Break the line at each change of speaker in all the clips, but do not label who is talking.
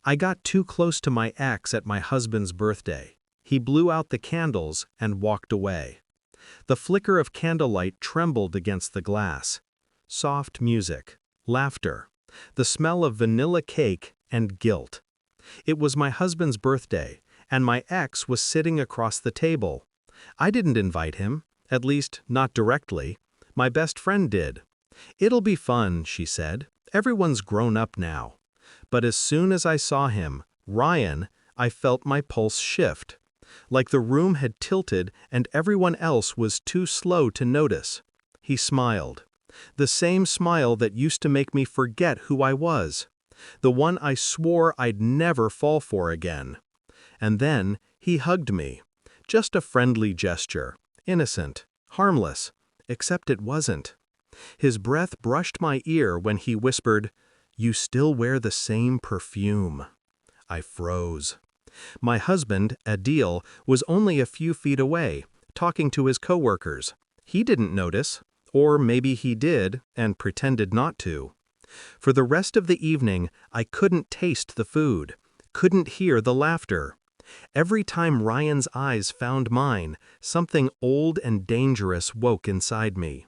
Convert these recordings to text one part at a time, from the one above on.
I got too close to my ex at my husband's birthday. He blew out the candles and walked away. The flicker of candlelight trembled against the glass. Soft music, laughter, the smell of vanilla cake and guilt. It was my husband's birthday, and my ex was sitting across the table. I didn't invite him, at least not directly. My best friend did. "It'll be fun," she said. "Everyone's grown up now." But as soon as I saw him, Ryan, I felt my pulse shift. Like the room had tilted and everyone else was too slow to notice. He smiled. The same smile that used to make me forget who I was. The one I swore I'd never fall for again. And then he hugged me. Just a friendly gesture. Innocent. Harmless. Except it wasn't. His breath brushed my ear when he whispered, "You still wear the same perfume." I froze. My husband, Adil, was only a few feet away, talking to his coworkers. He didn't notice, or maybe he did and pretended not to. For the rest of the evening, I couldn't taste the food, couldn't hear the laughter. Every time Ryan's eyes found mine, something old and dangerous woke inside me.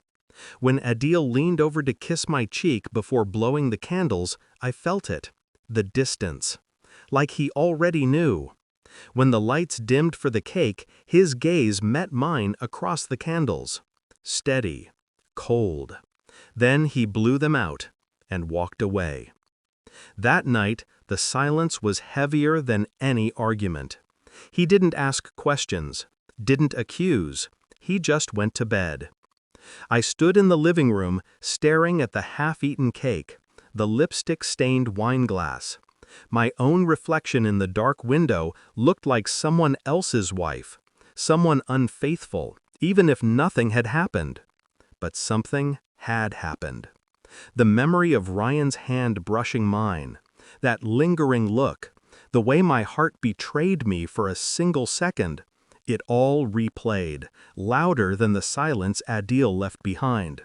When Adil leaned over to kiss my cheek before blowing the candles, I felt it. The distance. Like he already knew. When the lights dimmed for the cake, his gaze met mine across the candles. Steady. Cold. Then he blew them out and walked away. That night, the silence was heavier than any argument. He didn't ask questions, didn't accuse. He just went to bed. I stood in the living room, staring at the half-eaten cake, the lipstick-stained wine glass. My own reflection in the dark window looked like someone else's wife, someone unfaithful, even if nothing had happened. But something had happened. The memory of Ryan's hand brushing mine, that lingering look, the way my heart betrayed me for a single second, it all replayed, louder than the silence Adil left behind.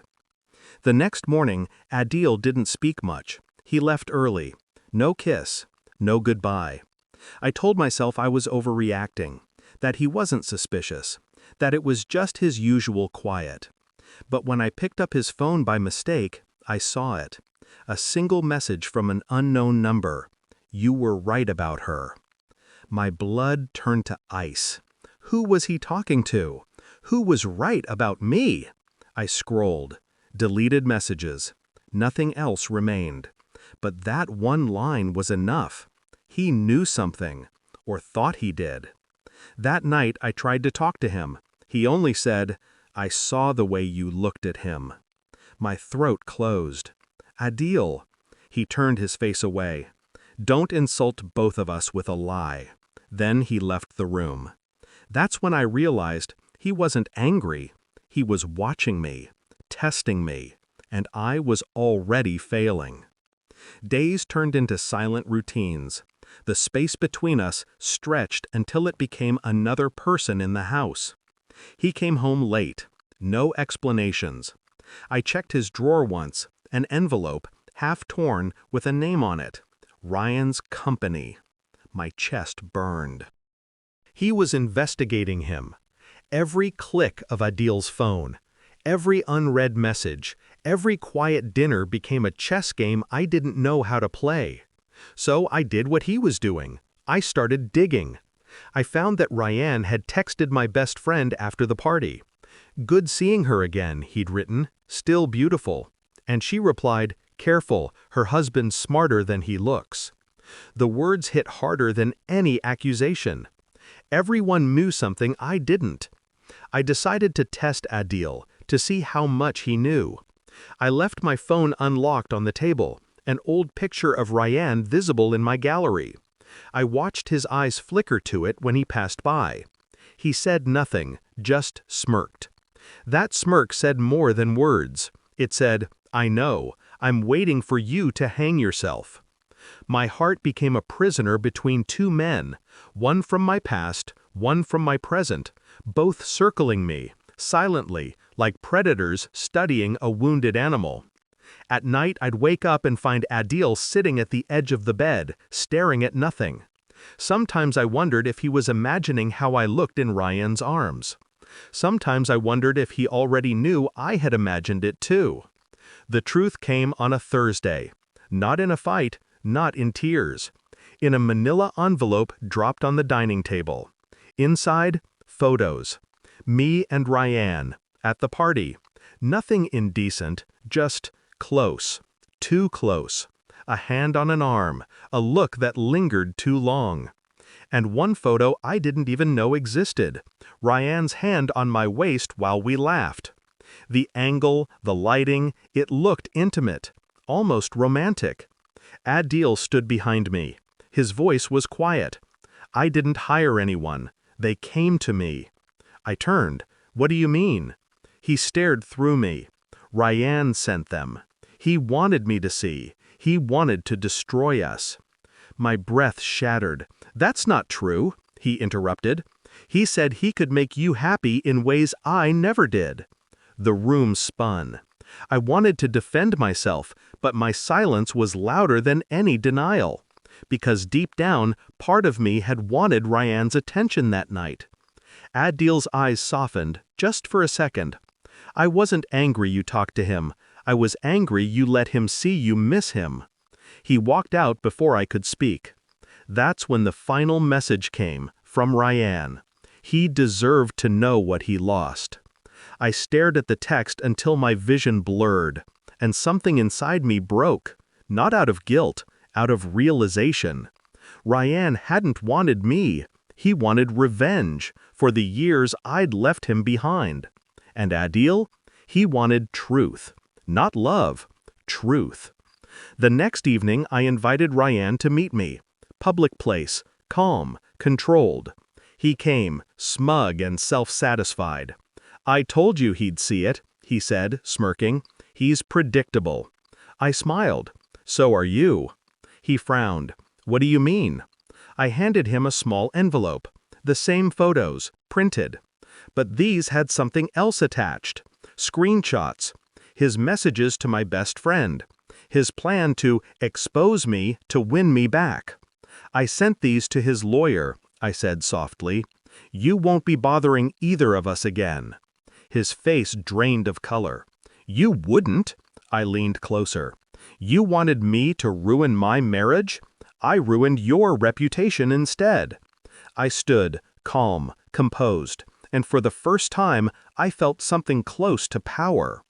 The next morning, Adil didn't speak much. He left early. No kiss. No goodbye. I told myself I was overreacting, that he wasn't suspicious, that it was just his usual quiet. But when I picked up his phone by mistake, I saw it. A single message from an unknown number. "You were right about her." My blood turned to ice. Who was he talking to? Who was right about me? I scrolled, deleted messages. Nothing else remained. But that one line was enough. He knew something, or thought he did. That night I tried to talk to him. He only said, "I saw the way you looked at him." My throat closed. "Adil." He turned his face away. "Don't insult both of us with a lie." Then he left the room. That's when I realized he wasn't angry. He was watching me, testing me, and I was already failing. Days turned into silent routines. The space between us stretched until it became another person in the house. He came home late. No explanations. I checked his drawer once, an envelope, half torn, with a name on it. Ryan's Company. My chest burned. He was investigating him. Every click of Adil's phone, every unread message, every quiet dinner became a chess game I didn't know how to play. So I did what he was doing. I started digging. I found that Ryan had texted my best friend after the party. "Good seeing her again," he'd written. "Still beautiful." And she replied, "Careful, her husband's smarter than he looks." The words hit harder than any accusation. Everyone knew something I didn't. I decided to test Adil, to see how much he knew. I left my phone unlocked on the table, an old picture of Ryan visible in my gallery. I watched his eyes flicker to it when he passed by. He said nothing, just smirked. That smirk said more than words. It said, "I know, I'm waiting for you to hang yourself." My heart became a prisoner between two men, one from my past, one from my present, both circling me, silently, like predators studying a wounded animal. At night, I'd wake up and find Adil sitting at the edge of the bed, staring at nothing. Sometimes I wondered if he was imagining how I looked in Ryan's arms. Sometimes I wondered if he already knew I had imagined it too. The truth came on a Thursday. Not in a fight, not in tears. In a manila envelope dropped on the dining table. Inside, photos. Me and Ryan, at the party. Nothing indecent, just close. Too close. A hand on an arm, a look that lingered too long. And one photo I didn't even know existed. Ryan's hand on my waist while we laughed. The angle, the lighting, it looked intimate, almost romantic. Adil stood behind me. His voice was quiet. I didn't hire anyone. They came to me. I turned. What do you mean? He stared through me. Ryan sent them. He wanted me to see. He wanted to destroy us. My breath shattered. That's not true, he interrupted. He said he could make you happy in ways I never did. The room spun. I wanted to defend myself, but my silence was louder than any denial. Because deep down, part of me had wanted Ryan's attention that night. Adil's eyes softened, just for a second. I wasn't angry you talked to him. I was angry you let him see you miss him. He walked out before I could speak. That's when the final message came, from Ryan. He deserved to know what he lost. I stared at the text until my vision blurred, and something inside me broke, not out of guilt, out of realization. Ryan hadn't wanted me. He wanted revenge for the years I'd left him behind. And Adil? He wanted truth. Not love. Truth. The next evening, I invited Ryan to meet me. Public place. Calm. Controlled. He came, smug and self-satisfied. I told you he'd see it, he said, smirking. He's predictable. I smiled. So are you. He frowned. What do you mean? I handed him a small envelope. The same photos, printed. But these had something else attached. Screenshots. His messages to my best friend. His plan to expose me to win me back. I sent these to his lawyer, I said softly. You won't be bothering either of us again. His face drained of color. You wouldn't, I leaned closer. You wanted me to ruin my marriage? I ruined your reputation instead. I stood, calm, composed, and for the first time, I felt something close to power.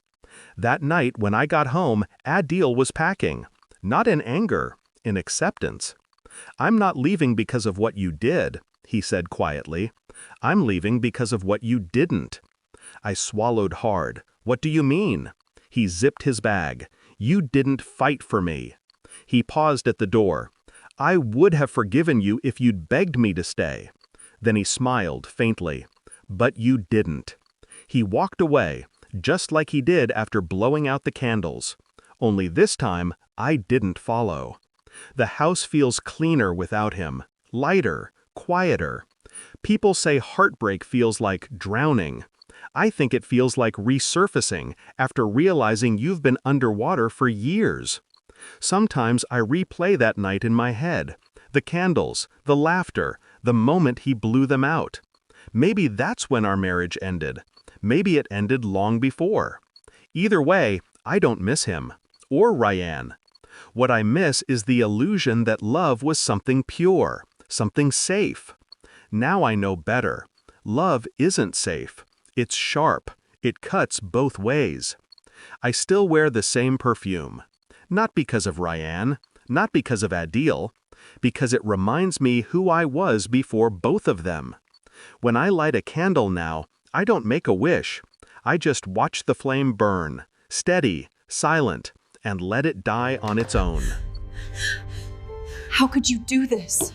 That night when I got home, Adil was packing. Not in anger, in acceptance. I'm not leaving because of what you did, he said quietly. I'm leaving because of what you didn't. I swallowed hard. What do you mean? He zipped his bag. You didn't fight for me. He paused at the door. I would have forgiven you if you'd begged me to stay. Then he smiled faintly. But you didn't. He walked away, just like he did after blowing out the candles. Only this time, I didn't follow. The house feels cleaner without him, lighter, quieter. People say heartbreak feels like drowning. I think it feels like resurfacing after realizing you've been underwater for years. Sometimes I replay that night in my head. The candles, the laughter, the moment he blew them out. Maybe that's when our marriage ended. Maybe it ended long before. Either way, I don't miss him. Or Ryan. What I miss is the illusion that love was something pure, something safe. Now I know better. Love isn't safe. It's sharp. It cuts both ways. I still wear the same perfume. Not because of Ryan, not because of Adil, because it reminds me who I was before both of them. When I light a candle now, I don't make a wish. I just watch the flame burn, steady, silent, and let it die on its own.
How could you do this?